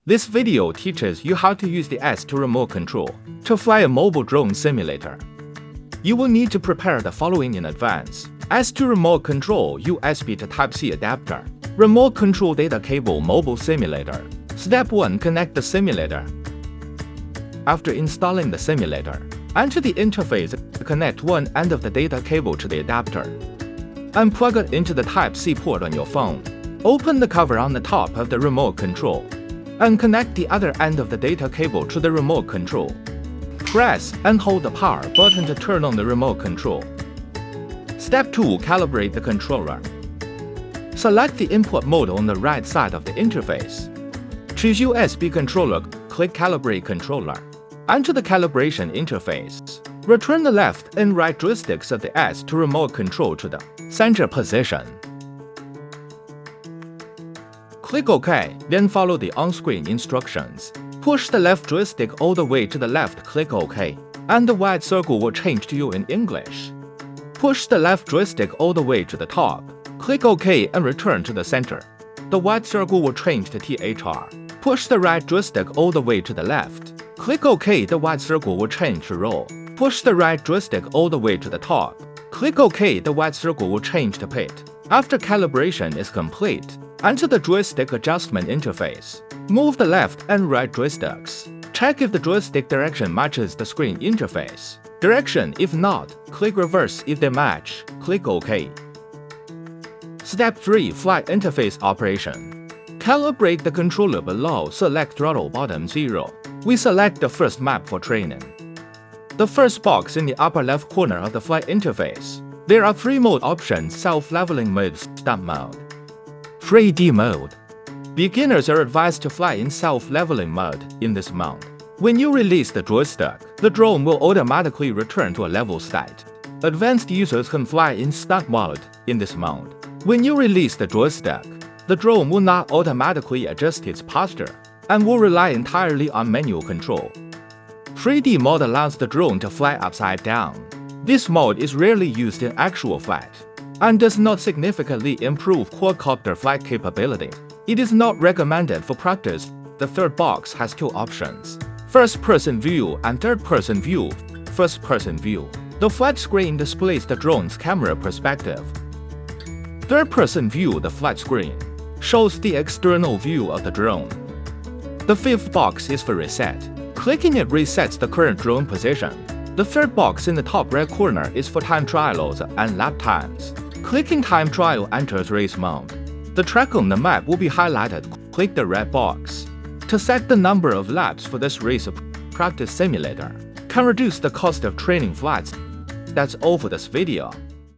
This video teaches you how to use the S2 remote control to fly a mobile drone simulator. You will need to prepare the following in advance. S2 remote control USB to Type-C adapter. Remote control data cable mobile simulator. Step 1. Connect the simulator. After installing the simulator, enter the interface to connect one end of the data cable to the adapter and plug it into the Type-C port on your phone. Open the cover on the top of the remote control and connect the other end of the data cable to the remote control. Press and hold the power button to turn on the remote control. Step 2. Calibrate the controller. Select the input mode on the right side of the interface. Choose USB controller, click Calibrate controller. Enter the calibration interface. Return the left and right joysticks of the S2 remote control to the center position. Click OK, then follow the on-screen instructions. Push the left joystick all the way to the left, click OK, and the white circle will change to you in English. Push the left joystick all the way to the top. Click OK and return to the center. The white circle will change to THR. Push the right joystick all the way to the left. Click OK, the white circle will change to roll. Push the right joystick all the way to the top. Click OK, the white circle will change to pit. After calibration is complete, enter the joystick adjustment interface. Move the left and right joysticks. Check if the joystick direction matches the screen interface. Direction if not, click reverse if they match. Click OK. Step 3. Flight interface operation. Calibrate the controller below, select throttle bottom 0. We select the first map for training. The first box in the upper left corner of the flight interface. There are 3 mode options: self-leveling mode, stunt mode, 3D mode. Beginners are advised to fly in self-leveling mode in this mode. When you release the joystick, the drone will automatically return to a level state. Advanced users can fly in stunt mode in this mode. When you release the joystick, the drone will not automatically adjust its posture and will rely entirely on manual control. 3D mode allows the drone to fly upside down. This mode is rarely used in actual flight and does not significantly improve quadcopter flight capability. It is not recommended for practice. The third box has 2 options: first-person view and third-person view. First-person view. The flight screen displays the drone's camera perspective. Third-person view. The flight screen shows the external view of the drone. The 5th box is for reset. Clicking it resets the current drone position. The 3rd box in the top right corner is for time trials and lap times. Clicking time trial enters race mode. The track on the map will be highlighted. Click the red box. To set the number of laps for this race, practice simulator can reduce the cost of training flights. That's all for this video.